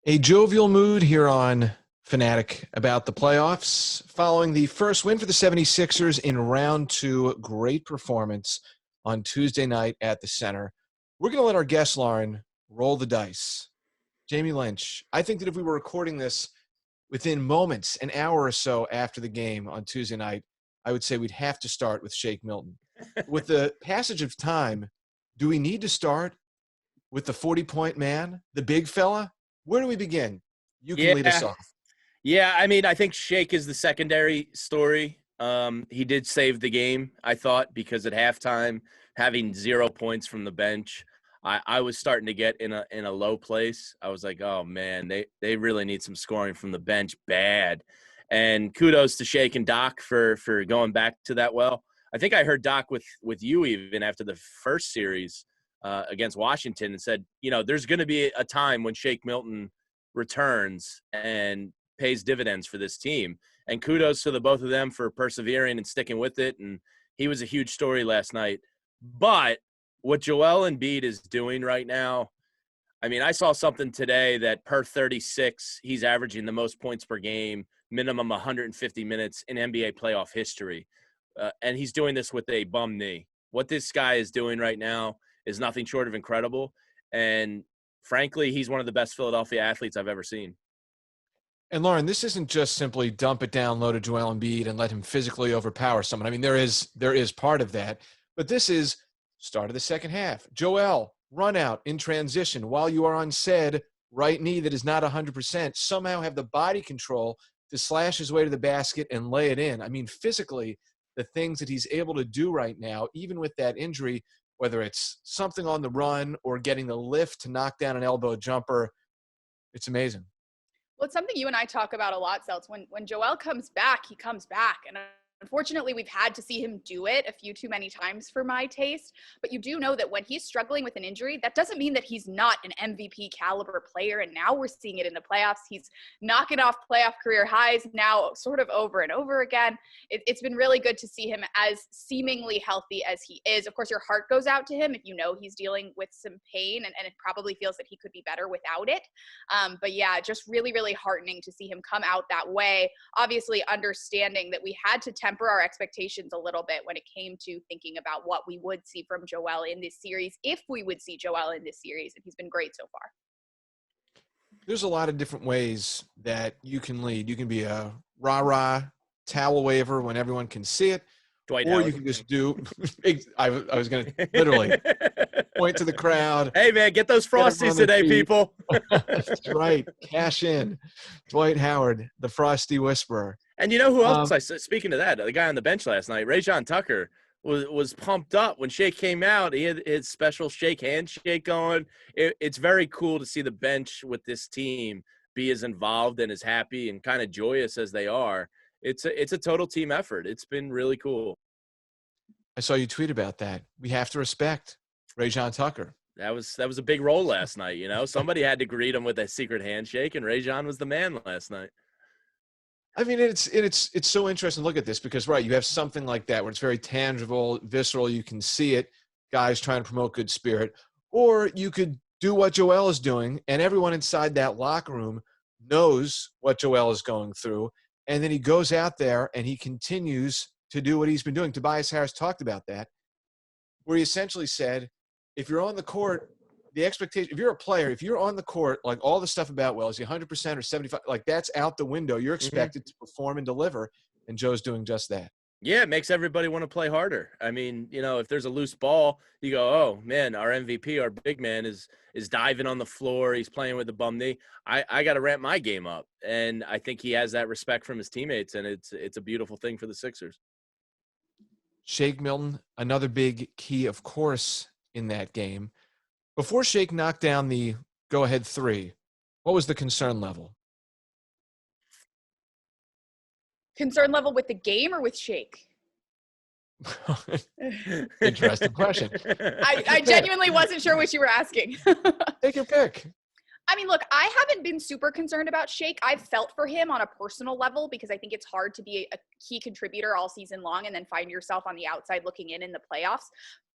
A jovial mood here on Fanatic About the Playoffs. Following the first win for the 76ers in round two, great performance on Tuesday night at the center. We're going to let our guest, Lauren, roll the dice. Jamie Lynch, I think that if we were recording this within moments, an hour or so after the game on Tuesday night, I would say we'd have to start with Shake Milton. With the passage of time, do we need to start with the 40-point man, the big fella? Where do we begin? You can lead us off. Yeah, I mean, I think Shake is the secondary story. He did save the game, I thought, because at halftime, having 0 points from the bench, I was starting to get in a low place. I was like, oh man, they really need some scoring from the bench bad. And kudos to Shake and Doc for going back to that well. I think I heard Doc with you even after the first series against Washington and said, there's going to be a time when Shake Milton returns and pays dividends for this team. And kudos to the both of them for persevering and sticking with it. And he was a huge story last night. But what Joel Embiid is doing right now, I mean, I saw something today that per 36, he's averaging the most points per game, minimum 150 minutes in NBA playoff history. And he's doing this with a bum knee. What this guy is doing right now is nothing short of incredible. And frankly, he's one of the best Philadelphia athletes I've ever seen. And Lauren, this isn't just simply dump it down low to Joel Embiid and let him physically overpower someone. I mean, there is part of that, but this is start of the second half. Joel, run out in transition while you are on said right knee that is not 100%, somehow have the body control to slash his way to the basket and lay it in. I mean, physically, the things that he's able to do right now, even with that injury, whether it's something on the run or getting the lift to knock down an elbow jumper, it's amazing. Well, it's something you and I talk about a lot, Seltz. When Joel comes back, he comes back. And unfortunately, we've had to see him do it a few too many times for my taste. But you do know that when he's struggling with an injury, that doesn't mean that he's not an MVP caliber player. And now we're seeing it in the playoffs. He's knocking off playoff career highs now sort of over and over again. It's been really good to see him as seemingly healthy as he is. Of course, your heart goes out to him if you know he's dealing with some pain and it probably feels that he could be better without it. But yeah, just really, really heartening to see him come out that way. Obviously, understanding that we had to temper our expectations a little bit when it came to thinking about what we would see from Joel in this series, if we would see Joel in this series, and he's been great so far. There's a lot of different ways that you can lead. You can be a rah-rah towel waver when everyone can see it, Dwight or Howard. you can just do – I was going to literally point to the crowd. Hey, man, get those Frosties today, people. That's right. Cash in. Dwight Howard, the Frosty Whisperer. And you know who else speaking of that, the guy on the bench last night, Rajon Tucker, was pumped up when Shake came out. He had his special Shake handshake going. It's very cool to see the bench with this team be as involved and as happy and kind of joyous as they are. It's a total team effort. It's been really cool. I saw you tweet about that. We have to respect Rajon Tucker. That was a big role last night. Somebody had to greet him with a secret handshake, and Rajon was the man last night. I mean, it's so interesting to look at this because, right, you have something like that where it's very tangible, visceral. You can see it, guys trying to promote good spirit. Or you could do what Joel is doing, and everyone inside that locker room knows what Joel is going through. And then he goes out there and he continues to do what he's been doing. Tobias Harris talked about that, where he essentially said, if you're on the court, the expectation, if you're a player, if you're on the court, like all the stuff about, well, is he 100% or 75, like that's out the window. You're expected to perform and deliver. And Joe's doing just that. Yeah, it makes everybody want to play harder. I mean, if there's a loose ball, you go, oh man, our MVP, our big man is diving on the floor. He's playing with the bum knee. I got to ramp my game up. And I think he has that respect from his teammates. And it's a beautiful thing for the Sixers. Shake Milton, another big key, of course, in that game. Before Shake knocked down the go-ahead three, what was the concern level? Concern level with the game or with Shake? Interesting question. I genuinely wasn't sure what you were asking. Take your pick. I mean, look, I haven't been super concerned about Shake. I've felt for him on a personal level because I think it's hard to be a key contributor all season long and then find yourself on the outside looking in the playoffs.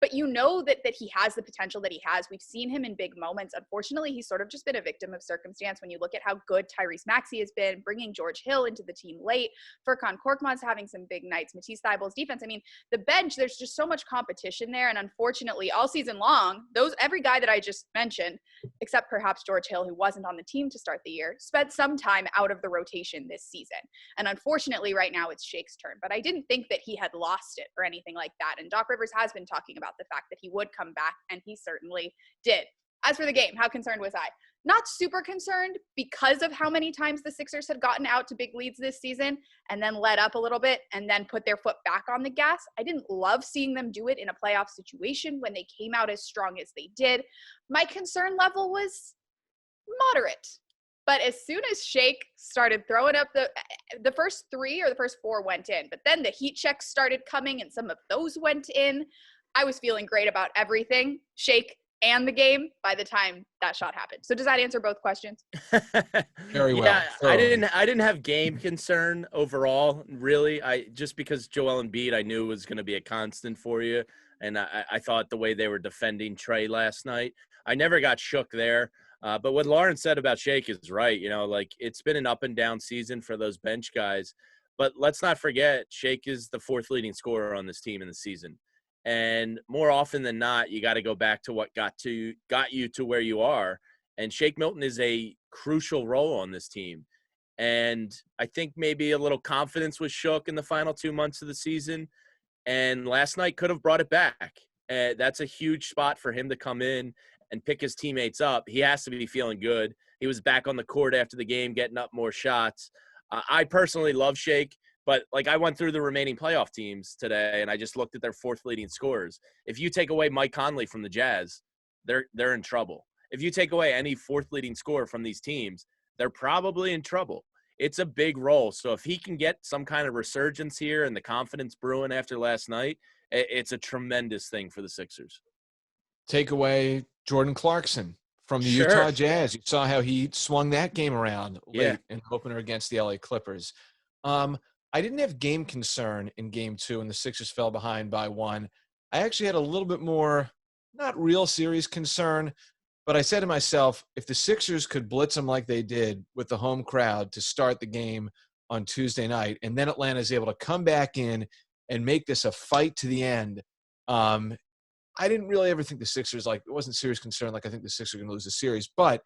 but you know that he has the potential that he has. We've seen him in big moments. Unfortunately, he's sort of just been a victim of circumstance when you look at how good Tyrese Maxey has been, bringing George Hill into the team late, Furkan Korkmaz having some big nights, Matisse Thybulle's defense. I mean, the bench, there's just so much competition there, and unfortunately, all season long, every guy that I just mentioned, except perhaps George Hill, who wasn't on the team to start the year, spent some time out of the rotation this season. And unfortunately, right now, it's Shake's turn. But I didn't think that he had lost it or anything like that. And Doc Rivers has been talking about the fact that he would come back, and he certainly did. As for the game, how concerned was I? Not super concerned because of how many times the Sixers had gotten out to big leads this season and then let up a little bit and then put their foot back on the gas. I didn't love seeing them do it in a playoff situation when they came out as strong as they did. My concern level was moderate. But as soon as Shake started throwing up the first 3 or the first 4 went in, but then the heat checks started coming and some of those went in, I was feeling great about everything. Shake and the game by the time that shot happened. So does that answer both questions? Very well. Yeah, I didn't have game concern overall, really. Just because Joel Embiid I knew was going to be a constant for you, and I thought the way they were defending Trey last night, I never got shook there. But what Lauren said about Shake is right. Like it's been an up and down season for those bench guys, but let's not forget Shake is the 4th leading scorer on this team in the season. And more often than not, you got to go back to what got you to where you are. And Shake Milton is a crucial role on this team. And I think maybe a little confidence was shook in the final 2 months of the season. And last night could have brought it back. That's a huge spot for him to come in and pick his teammates up. He has to be feeling good. He was back on the court after the game, getting up more shots. I personally love Shake. But, I went through the remaining playoff teams today, and I just looked at their 4th leading scorers. If you take away Mike Conley from the Jazz, they're in trouble. If you take away any 4th leading scorer from these teams, they're probably in trouble. It's a big role. So if he can get some kind of resurgence here and the confidence brewing after last night, it's a tremendous thing for the Sixers. Take away Jordan Clarkson from the Utah Jazz. You saw how he swung that game around late in the opener against the LA Clippers. I didn't have game concern in game 2 and the Sixers fell behind by 1. I actually had a little bit more, not real serious concern, but I said to myself, if the Sixers could blitz them like they did with the home crowd to start the game on Tuesday night, and then Atlanta is able to come back in and make this a fight to the end, I didn't really ever think the Sixers, it wasn't serious concern, I think the Sixers are going to lose the series, but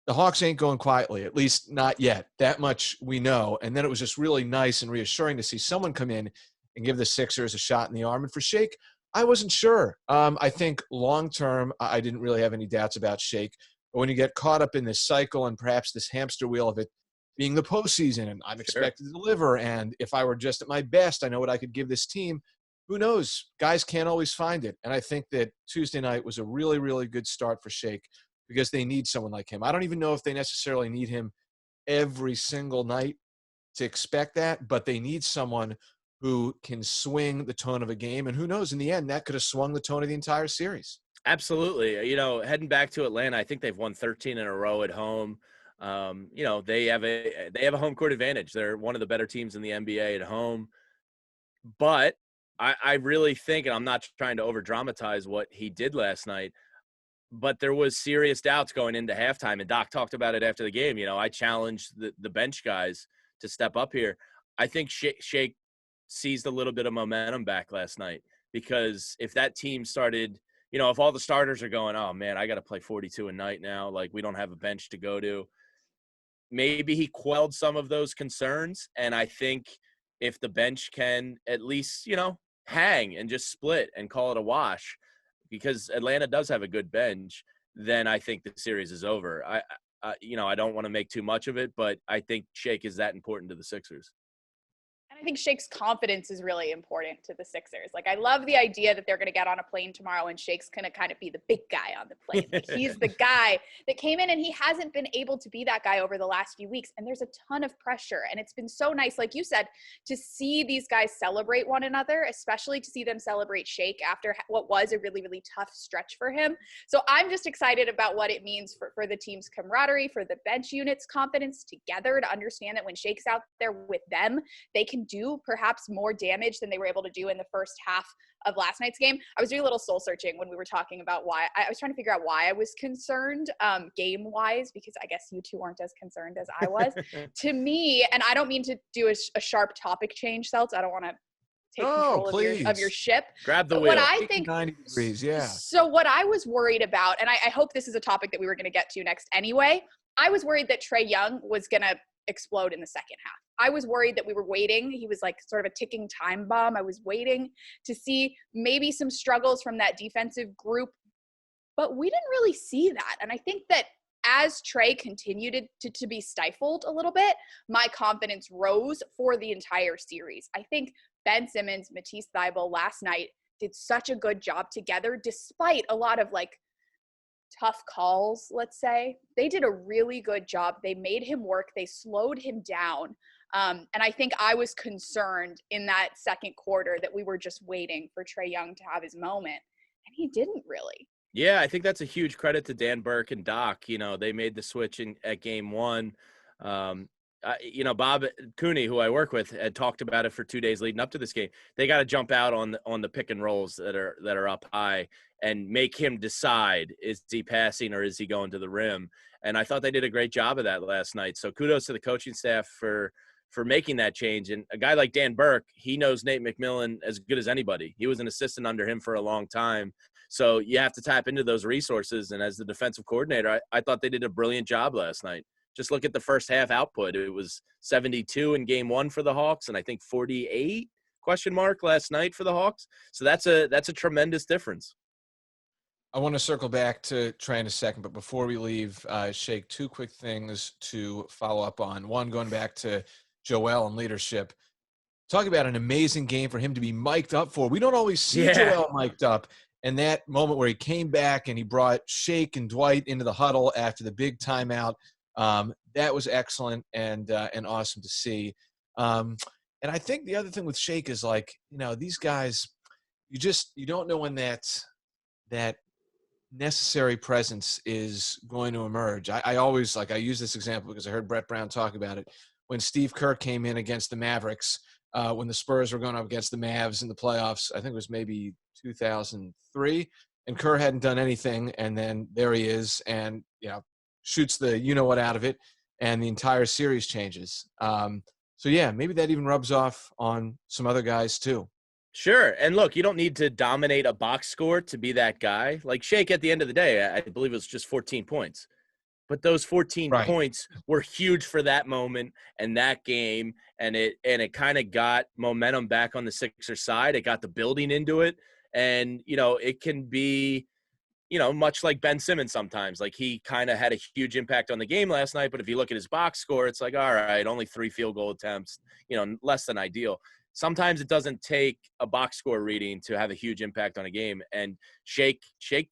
the Hawks ain't going quietly, at least not yet. That much we know. And then it was just really nice and reassuring to see someone come in and give the Sixers a shot in the arm. And for Shake, I wasn't sure. I think long-term, I didn't really have any doubts about Shake. But when you get caught up in this cycle and perhaps this hamster wheel of it being the postseason and I'm expected to deliver, and if I were just at my best, I know what I could give this team, who knows? Guys can't always find it. And I think that Tuesday night was a really, really good start for Shake, because they need someone like him. I don't even know if they necessarily need him every single night to expect that, but they need someone who can swing the tone of a game. And who knows, in the end, that could have swung the tone of the entire series. Absolutely. Heading back to Atlanta, I think they've won 13 in a row at home. They have a home court advantage. They're one of the better teams in the NBA at home. But I really think, and I'm not trying to over dramatize what he did last night, but there was serious doubts going into halftime, and Doc talked about it after the game. I challenged the bench guys to step up here. I think Shake seized a little bit of momentum back last night, because if that team started, if all the starters are going, oh, man, I got to play 42 a night now, we don't have a bench to go to, maybe he quelled some of those concerns. And I think if the bench can at least, hang and just split and call it a wash, because Atlanta does have a good bench, then I think the series is over. I don't want to make too much of it, but I think Shake is that important to the Sixers. And I think Shake's confidence is really important to the Sixers. I love the idea that they're going to get on a plane tomorrow and Shake's going to kind of be the big guy on the plane. He's the guy that came in, and he hasn't been able to be that guy over the last few weeks. And there's a ton of pressure. And it's been so nice, like you said, to see these guys celebrate one another, especially to see them celebrate Shake after what was a really, really tough stretch for him. So I'm just excited about what it means for the team's camaraderie, for the bench unit's confidence together, to understand that when Shake's out there with them, they can do perhaps more damage than they were able to do in the first half of last night's game. I was doing a little soul searching when we were talking about why. I was trying to figure out why I was concerned game-wise, because I guess you two aren't as concerned as I was. To me, and I don't mean to do a sharp topic change, Seltz. I don't want to take control of your ship. Grab the wheel. What I think, 90 degrees, yeah. So what I was worried about, and I hope this is a topic that we were going to get to next anyway, I was worried that Trae Young was going to explode in the second half. I was worried that we were waiting. He was like sort of a ticking time bomb. I was waiting to see maybe some struggles from that defensive group, but we didn't really see that. And I think that as Trae continued to be stifled a little bit, my confidence rose for the entire series. I think Ben Simmons, Matisse Thybulle last night did such a good job together, despite a lot of like tough calls, let's say. They did a really good job. They made him work. They slowed him down. And I think I was concerned in that second quarter that we were just waiting for Trae Young to have his moment, and he didn't really. Yeah, I think that's a huge credit to Dan Burke and Doc. You know, they made the switch at game one. You know, Bob Cooney, who I work with, had talked about it for 2 days leading up to this game. They got to jump out on the pick and rolls that are up high and make him decide, is he passing or is he going to the rim? And I thought they did a great job of that last night. So kudos to the coaching staff for making that change. And a guy like Dan Burke, he knows Nate McMillan as good as anybody. He was an assistant under him for a long time. So you have to tap into those resources. And as the defensive coordinator, I thought they did a brilliant job last night. Just look at the first half output. It was 72 in game one for the Hawks, and I think 48 ? Last night for the Hawks. So that's a tremendous difference. I want to circle back to Trae in a second, but before we leave, Shake, two quick things to follow up on. One, going back to Joel and leadership. Talk about an amazing game for him to be mic'd up for. We don't always see Joel mic'd up. And that moment where he came back and he brought Shake and Dwight into the huddle after the big timeout, that was excellent and awesome to see. And I think the other thing with Shake is, like, you know, these guys, you don't know when that necessary presence is going to emerge. I always, like, I use this example because I heard Brett Brown talk about it. When Steve Kerr came in against the Mavericks, when the Spurs were going up against the Mavs in the playoffs, I think it was maybe 2003, and Kerr hadn't done anything, and then there he is, and, you know, shoots the you-know-what out of it, and the entire series changes. So, yeah, maybe that even rubs off on some other guys too. Sure. And look, you don't need to dominate a box score to be that guy. Like Shake, at the end of the day, I believe it was just 14 points. But those 14 points were huge for that moment and that game, and it kind of got momentum back on the Sixers side. It got the building into it, and, you know, it can be, you know, much like Ben Simmons sometimes. Like, he kind of had a huge impact on the game last night, but if you look at his box score, it's like, all right, only 3 field goal attempts, you know, less than ideal. Sometimes it doesn't take a box score reading to have a huge impact on a game, and Shake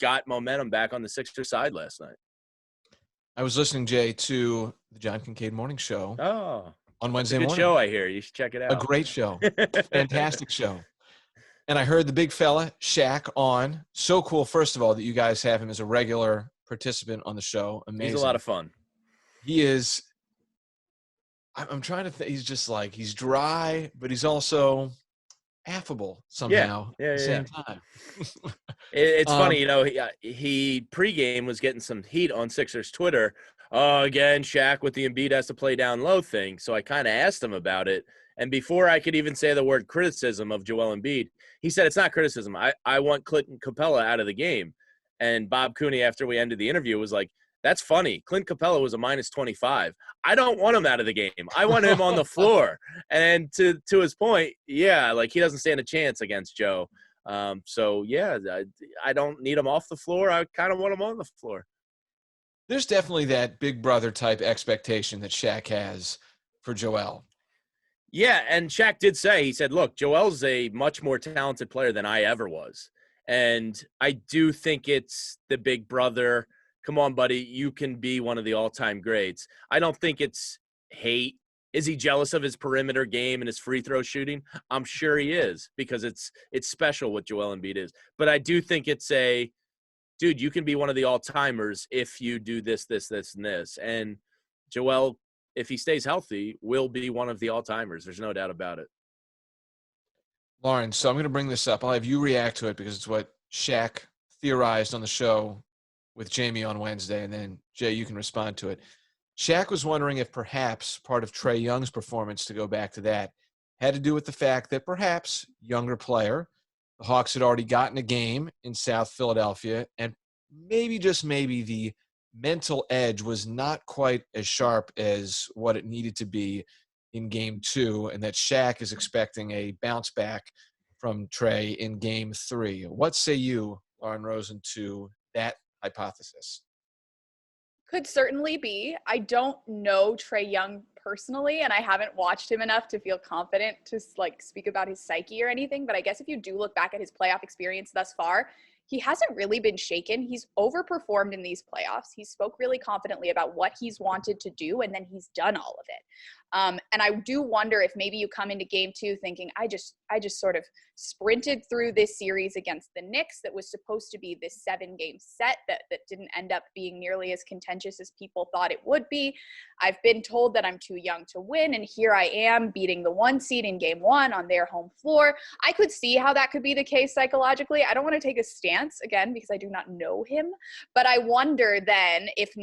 got momentum back on the Sixers side last night. I was listening, Jay, to the John Kincaid Morning Show on Wednesday morning. Good show, I hear. You should check it out. A great show. Fantastic show. And I heard the big fella, Shaq, on. So cool, first of all, that you guys have him as a regular participant on the show. Amazing. He's a lot of fun. He is – I'm trying to think. He's just like – he's dry, but he's also affable somehow at the same time. It's funny, you know, he pregame was getting some heat on Sixers Twitter. Oh, again, Shaq with the Embiid has to play down low thing. So I kind of asked him about it. And before I could even say the word criticism of Joel Embiid, he said, it's not criticism. I want Clint Capella out of the game. And Bob Cooney, after we ended the interview, was like, that's funny. Clint Capella was a minus 25. I don't want him out of the game. I want him on the floor. And to his point, yeah, like, he doesn't stand a chance against Joe. So, yeah, I don't need him off the floor. I kind of want him on the floor. There's definitely that big brother type expectation that Shaq has for Joel. Yeah, and Shaq did say, he said, look, Joel's a much more talented player than I ever was. And I do think it's the big brother. Come on, buddy, you can be one of the all-time greats. I don't think it's hate. Is he jealous of his perimeter game and his free throw shooting? I'm sure he is, because it's special what Joel Embiid is. But I do think it's a, dude, you can be one of the all-timers if you do this, this, this, and this. And Joel, if he stays healthy, will be one of the all-timers. There's no doubt about it. Lauren, so I'm going to bring this up. I'll have you react to it because it's what Shaq theorized on the show with Jamie on Wednesday, and then, Jay, you can respond to it. Shaq was wondering if perhaps part of Trae Young's performance, to go back to that, had to do with the fact that perhaps younger player, the Hawks had already gotten a game in South Philadelphia, and maybe, just maybe, the mental edge was not quite as sharp as what it needed to be in game 2, and that Shaq is expecting a bounce back from Trae in game 3. What say you, Lauren Rosen, to that hypothesis? Could certainly be. I don't know Trae Young personally, and I haven't watched him enough to feel confident to like speak about his psyche or anything. But I guess if you do look back at his playoff experience thus far, he hasn't really been shaken. He's overperformed in these playoffs. He spoke really confidently about what he's wanted to do, and then he's done all of it. And I do wonder if maybe you come into game 2 thinking, I just sort of sprinted through this series against the Knicks that was supposed to be this 7-game set that didn't end up being nearly as contentious as people thought it would be. I've been told that I'm too young to win, and here I am beating the 1 seed in game 1 on their home floor. I could see how that could be the case psychologically. I don't want to take a stance, again, because I do not know him, but I wonder then if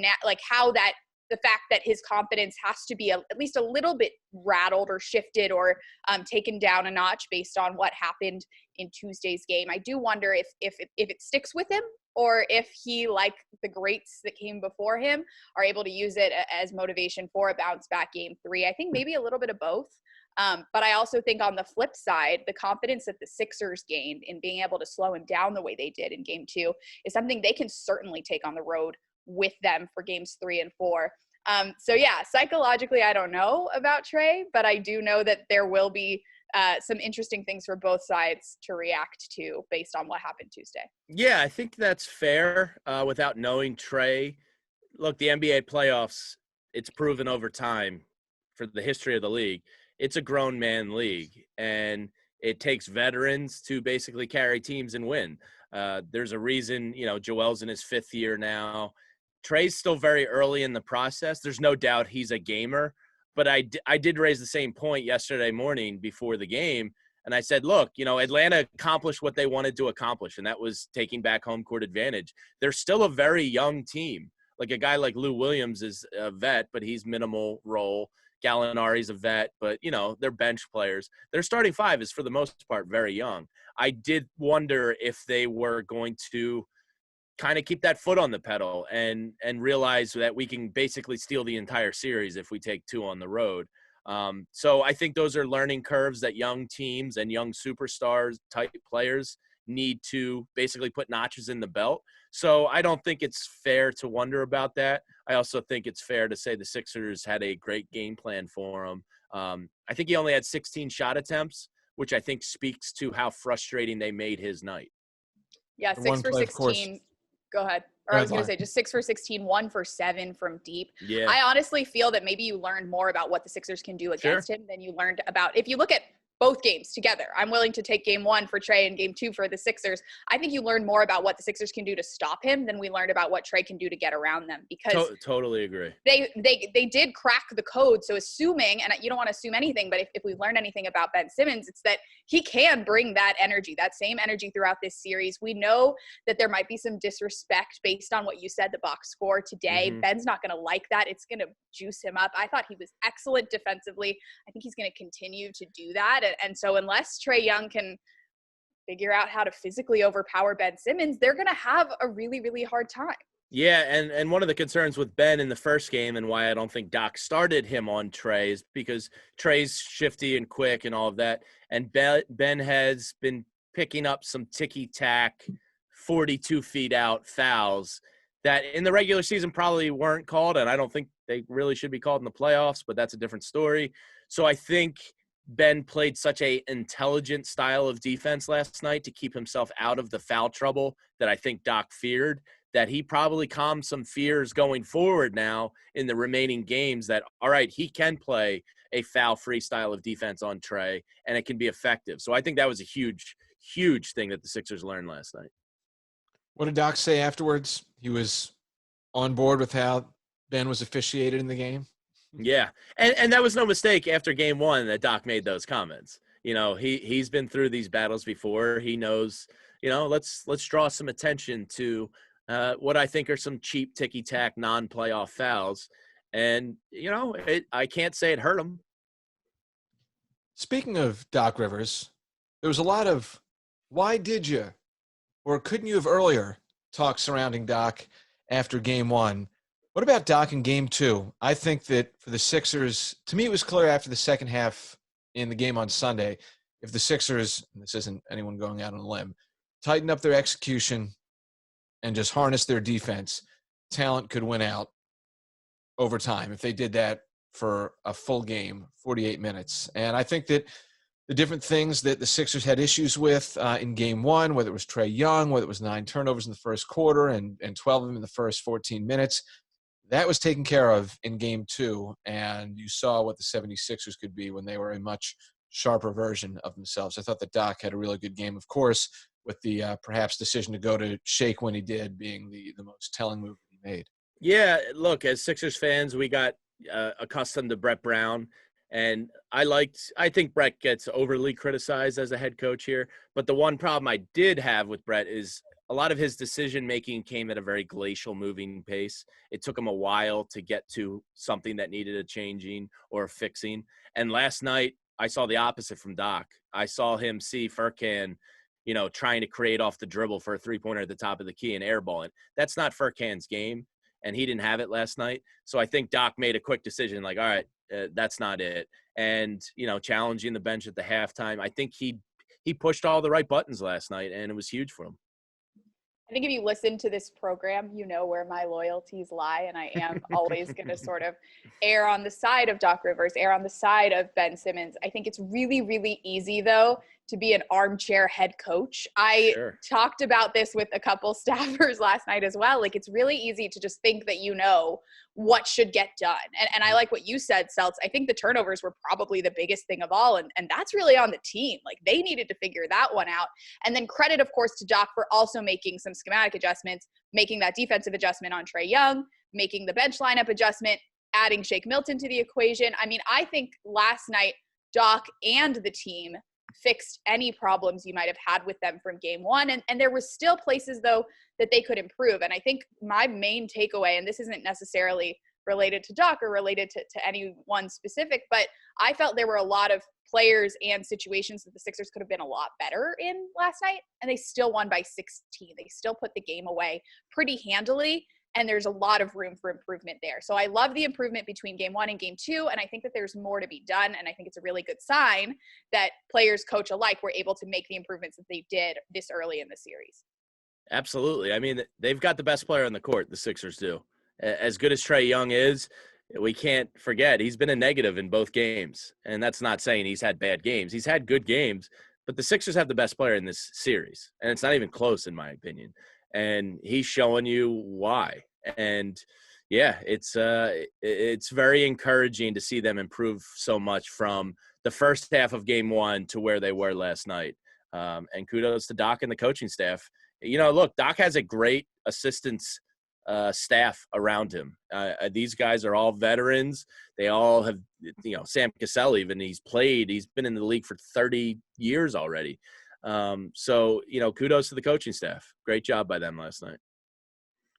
how that the fact that his confidence has to be at least a little bit rattled or shifted or taken down a notch based on what happened in Tuesday's game. I do wonder if it sticks with him, or if he, like the greats that came before him, are able to use it as motivation for a bounce back game 3. I think maybe a little bit of both. But I also think on the flip side, the confidence that the Sixers gained in being able to slow him down the way they did in game 2 is something they can certainly take on the road with them for games 3 and 4. So yeah, psychologically, I don't know about Trae, but I do know that there will be some interesting things for both sides to react to based on what happened Tuesday. Yeah, I think that's fair without knowing Trae. Look, the NBA playoffs, it's proven over time for the history of the league, it's a grown man league, and it takes veterans to basically carry teams and win. There's a reason, Joel's in his 5th year now. Trae's still very early in the process. There's no doubt he's a gamer, but I did raise the same point yesterday morning before the game, and I said, look, Atlanta accomplished what they wanted to accomplish, and that was taking back home court advantage. They're still a very young team. Like a guy like Lou Williams is a vet, but he's minimal role. Gallinari's a vet, but, they're bench players. Their starting 5 is, for the most part, very young. I did wonder if they were going to kind of keep that foot on the pedal and realize that we can basically steal the entire series if we take 2 on the road. So I think those are learning curves that young teams and young superstars type players need to basically put notches in the belt. So I don't think it's fair to wonder about that. I also think it's fair to say the Sixers had a great game plan for him. I think he only had 16 shot attempts, which I think speaks to how frustrating they made his night. Yeah, 6 for 16. Go ahead. Or I was going to say just 6 for 16, 1 for 7 from deep. Yeah. I honestly feel that maybe you learned more about what the Sixers can do against him than you learned about, if you look at both games together. I'm willing to take game 1 for Trae and game 2 for the Sixers. I think you learned more about what the Sixers can do to stop him than we learned about what Trae can do to get around them, because totally agree. They did crack the code. So assuming, and you don't want to assume anything, but if we've learned anything about Ben Simmons, it's that he can bring that energy, that same energy throughout this series. We know that there might be some disrespect based on what you said, the box score today. Mm-hmm. Ben's not going to like that. It's going to juice him up. I thought he was excellent defensively. I think he's going to continue to do that. And so unless Trae Young can figure out how to physically overpower Ben Simmons, they're going to have a really, really hard time. Yeah, and one of the concerns with Ben in the first game, and why I don't think Doc started him on Trae, is because Trae's shifty and quick and all of that, and Ben has been picking up some ticky-tack, 42 feet out fouls that in the regular season probably weren't called, and I don't think they really should be called in the playoffs, but that's a different story. So I think Ben played such a intelligent style of defense last night to keep himself out of the foul trouble that I think Doc feared, that he probably calmed some fears going forward now in the remaining games that, all right, he can play a foul-free style of defense on Trae, and it can be effective. So I think that was a huge, huge thing that the Sixers learned last night. What did Doc say afterwards? He was on board with how Ben was officiated in the game? Yeah, and that was no mistake after game 1 that Doc made those comments. he's been through these battles before. He knows, let's draw some attention to what I think are some cheap ticky-tack non-playoff fouls. And, I can't say it hurt him. Speaking of Doc Rivers, there was a lot of why did you or couldn't you have earlier talk surrounding Doc after game one. What about Doc in game two? I think that for the Sixers, to me, it was clear after the second half in the game on Sunday, if the Sixers, and this isn't anyone going out on a limb, tighten up their execution and just harness their defense, talent could win out over time if they did that for a full game, 48 minutes. And I think that the different things that the Sixers had issues with in game one, whether it was Trae Young, whether it was 9 turnovers in the first quarter and 12 of them in the first 14 minutes, that was taken care of in game two. And you saw what the 76ers could be when they were a much sharper version of themselves. I thought that Doc had a really good game, of course, with the perhaps decision to go to Shake when he did being the most telling move that he made. Yeah, look, as Sixers fans, we got accustomed to Brett Brown. And I think Brett gets overly criticized as a head coach here. But the one problem I did have with Brett is a lot of his decision-making came at a very glacial moving pace. It took him a while to get to something that needed a changing or a fixing. And last night, I saw the opposite from Doc. I saw him see Furkan, trying to create off the dribble for a three-pointer at the top of the key and airball it. That's not Furkan's game, and he didn't have it last night. So I think Doc made a quick decision, like, all right, that's not it. And, challenging the bench at the halftime, I think he pushed all the right buttons last night, and it was huge for him. I think if you listen to this program, you know where my loyalties lie, and I am always going to sort of err on the side of Doc Rivers, err on the side of Ben Simmons. I think it's really, really easy, though, to be an armchair head coach. I talked about this with a couple staffers last night as well. Like, it's really easy to just think that what should get done. And I like what you said, Seltz. I think the turnovers were probably the biggest thing of all, and that's really on the team. Like, they needed to figure that one out. And then credit, of course, to Doc for also making some schematic adjustments, making that defensive adjustment on Trae Young, making the bench lineup adjustment, adding Shake Milton to the equation. I mean, I think last night, Doc and the team fixed any problems you might have had with them from game one. And there was still places, though, that they could improve. And I think my main takeaway, and this isn't necessarily related to Doc or related to anyone specific, but I felt there were a lot of players and situations that the Sixers could have been a lot better in last night, and they still won by 16. They still put the game away pretty handily, and there's a lot of room for improvement there. So I love the improvement between game one and game two, and I think that there's more to be done, and I think it's a really good sign that players, coach alike, were able to make the improvements that they did this early in the series. Absolutely. I mean, they've got the best player on the court, the Sixers do. As good as Trae Young is, we can't forget he's been a negative in both games, and that's not saying he's had bad games. He's had good games, but the Sixers have the best player in this series, and it's not even close in my opinion. And he's showing you why. And yeah, it's very encouraging to see them improve so much from the first half of game one to where they were last night. And kudos to Doc and the coaching staff. Look, Doc has a great assistance staff around him. These guys are all veterans. They all have, Sam Cassell even, he's been in the league for 30 years already. So, kudos to the coaching staff. Great job by them last night.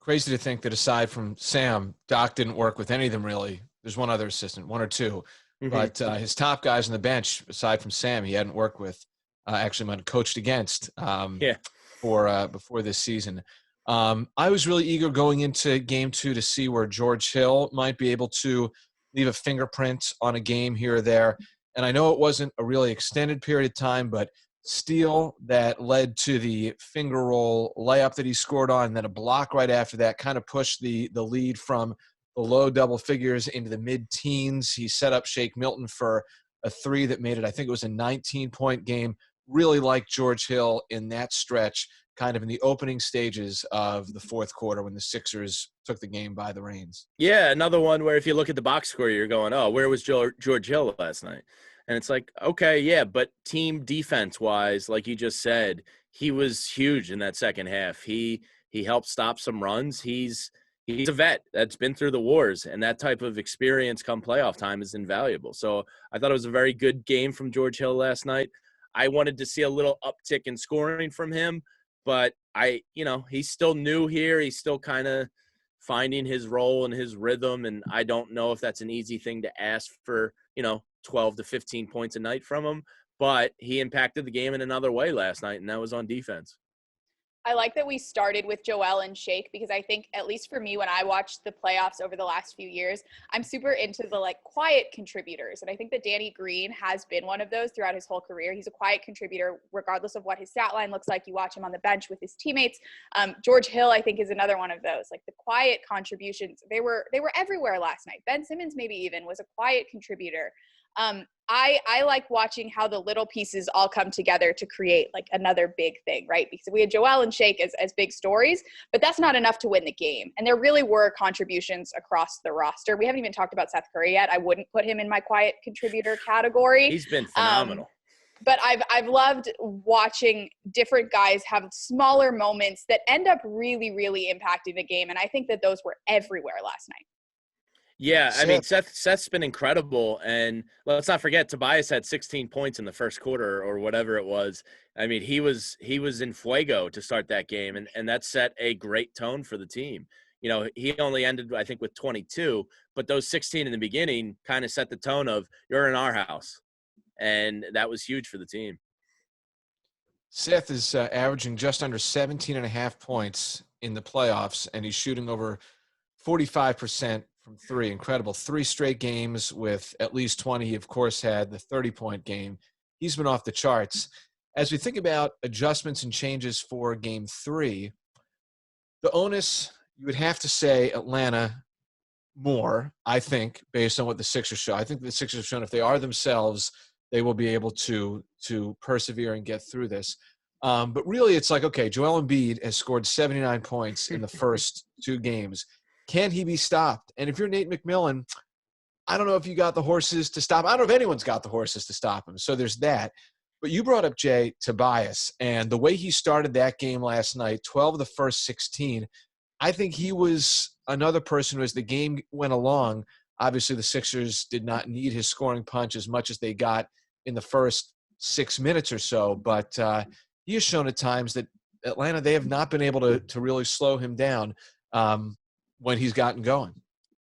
Crazy to think that aside from Sam, Doc didn't work with any of them really. There's one other assistant, one or two. Mm-hmm. But his top guys on the bench, aside from Sam, he hadn't worked with, actually might have coached against before this season. I was really eager going into game two to see where George Hill might be able to leave a fingerprint on a game here or there. And I know it wasn't a really extended period of time, but steal that led to the finger roll layup that he scored on, and then a block right after that kind of pushed the lead from the low double figures into the mid-teens. He set up Shake Milton for a three that made it, I think it was a 19-point game. Really liked George Hill in that stretch, kind of in the opening stages of the fourth quarter when the Sixers took the game by the reins. Yeah, another one where if you look at the box score, you're going, oh, where was George Hill last night? And it's like, okay, yeah, but team defense-wise, like you just said, he was huge in that second half. He helped stop some runs. He's he's a vet that's been through the wars, and that type of experience come playoff time is invaluable. So I thought it was a very good game from George Hill last night. I wanted to see a little uptick in scoring from him, but he's still new here. He's still kind of finding his role and his rhythm, and I don't know if that's an easy thing to ask for, 12 to 15 points a night from him, but he impacted the game in another way last night, and that was on defense. I like that we started with Joel and Shake, because I think, at least for me, when I watched the playoffs over the last few years, I'm super into the quiet contributors. And I think that Danny Green has been one of those throughout his whole career. He's a quiet contributor, regardless of what his stat line looks like. You watch him on the bench with his teammates. George Hill, I think, is another one of those. The quiet contributions, they were everywhere last night. Ben Simmons, maybe even, was a quiet contributor. I like watching how the little pieces all come together to create another big thing, right? Because we had Joel and Shake as big stories, but that's not enough to win the game. And there really were contributions across the roster. We haven't even talked about Seth Curry yet. I wouldn't put him in my quiet contributor category. He's been phenomenal. But I've loved watching different guys have smaller moments that end up really, really impacting the game. And I think that those were everywhere last night. Yeah, I mean, Seth's been incredible. And let's not forget, Tobias had 16 points in the first quarter or whatever it was. I mean, he was in fuego to start that game, and that set a great tone for the team. He only ended, I think, with 22, but those 16 in the beginning kind of set the tone of, you're in our house. And that was huge for the team. Seth is averaging just under 17.5 points in the playoffs, and he's shooting over 45% from three. Incredible. 3 straight games with at least 20. He, of course, had the 30-point game. He's been off the charts. As we think about adjustments and changes for Game 3, the onus, you would have to say Atlanta more, I think, based on what the Sixers show. I think the Sixers have shown if they are themselves, they will be able to persevere and get through this. But really, it's okay, Joel Embiid has scored 79 points in the first 2 games. Can he be stopped? And if you're Nate McMillan, I don't know if you got the horses to stop. I don't know if anyone's got the horses to stop him. So there's that. But you brought up, Jay, Tobias, and the way he started that game last night, 12 of the first 16, I think he was another person who, as the game went along, obviously the Sixers did not need his scoring punch as much as they got in the first 6 minutes or so. But he has shown at times that Atlanta, they have not been able to really slow him down when he's gotten going.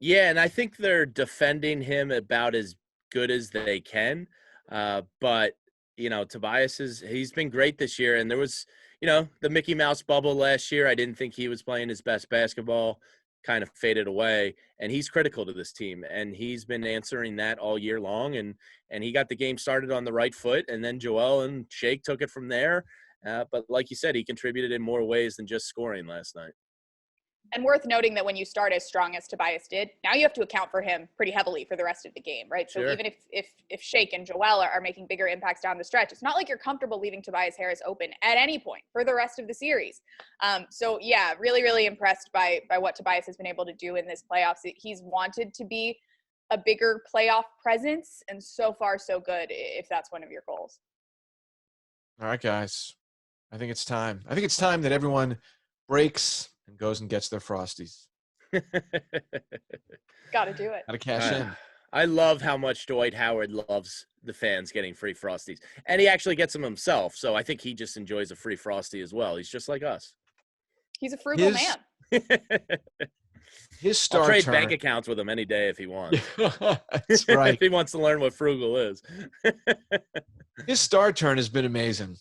Yeah, and I think they're defending him about as good as they can. But, Tobias he's been great this year. And there was, the Mickey Mouse bubble last year. I didn't think he was playing his best basketball, kind of faded away. And he's critical to this team. And he's been answering that all year long. And he got the game started on the right foot. And then Joel and Shake took it from there. But like you said, he contributed in more ways than just scoring last night. And worth noting that when you start as strong as Tobias did, now you have to account for him pretty heavily for the rest of the game, right? So Sure. Even if Shake and Joel are making bigger impacts down the stretch, it's not like you're comfortable leaving Tobias Harris open at any point for the rest of the series. So yeah, really, really impressed by what Tobias has been able to do in this playoffs. He's wanted to be a bigger playoff presence, and so far so good if that's one of your goals. All right, guys. I think it's time. I think it's time that everyone breaks and goes and gets their Frosties. Got to do it. Got to cash in. I love how much Dwight Howard loves the fans getting free Frosties. And he actually gets them himself, so I think he just enjoys a free Frosty as well. He's just like us. He's a frugal man. His star I'll trade turn. bank accounts with him any day if he wants. That's right. If he wants to learn what frugal is. His star turn has been amazing.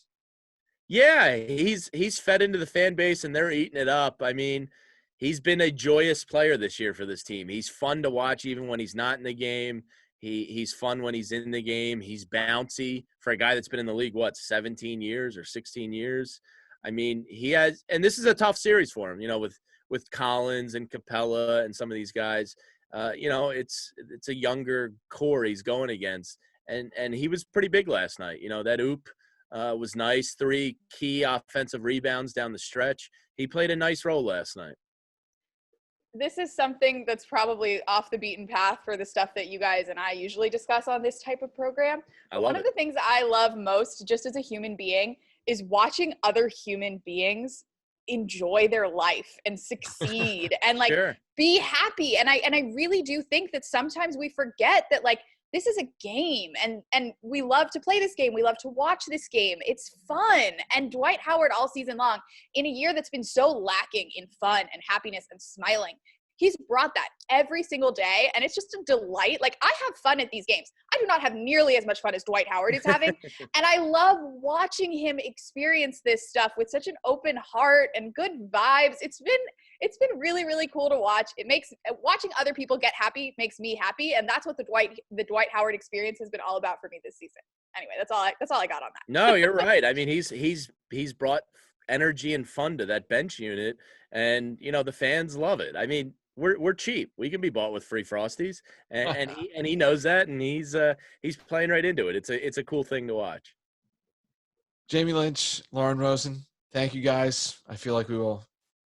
Yeah, he's fed into the fan base, and they're eating it up. I mean, he's been a joyous player this year for this team. He's fun to watch even when he's not in the game. He's fun when he's in the game. He's bouncy for a guy that's been in the league, 17 years or 16 years? I mean, he has – and this is a tough series for him, with Collins and Capella and some of these guys. It's a younger core he's going against. And he was pretty big last night. That oop – was nice. 3 key offensive rebounds down the stretch. He played a nice role last night. This is something that's probably off the beaten path for the stuff that you guys and I usually discuss on this type of program. But one of the things I love most just as a human being is watching other human beings enjoy their life and succeed and like Sure. be happy. And I really do think that sometimes we forget that like this is a game and we love to play this game. We love to watch this game. It's fun. And Dwight Howard all season long, in a year that's been so lacking in fun and happiness and smiling, he's brought that every single day, and it's just a delight. Like, I have fun at these games. I do not have nearly as much fun as Dwight Howard is having, and I love watching him experience this stuff with such an open heart and good vibes. It's been really, really cool to watch. It makes watching other people get happy makes me happy, and that's what the Dwight Howard experience has been all about for me this season. Anyway, that's all I got on that. No, you're right. I mean, he's brought energy and fun to that bench unit, and the fans love it. I mean, we're cheap. We can be bought with free Frosties, and he knows that, and he's playing right into it. It's a cool thing to watch. Jamie Lynch, Lauren Rosen, thank you guys. I feel like we will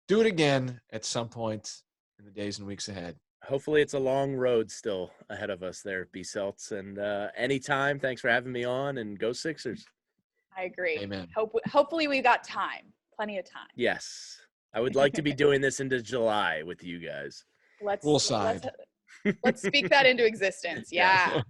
do it again at some point in the days and weeks ahead. Hopefully it's a long road still ahead of us there, B-Celts. And anytime, thanks for having me on, and go Sixers. I agree. Amen. Hopefully we got time. Plenty of time. Yes. I would like to be doing this into July with you guys. Let's speak that into existence. Yeah.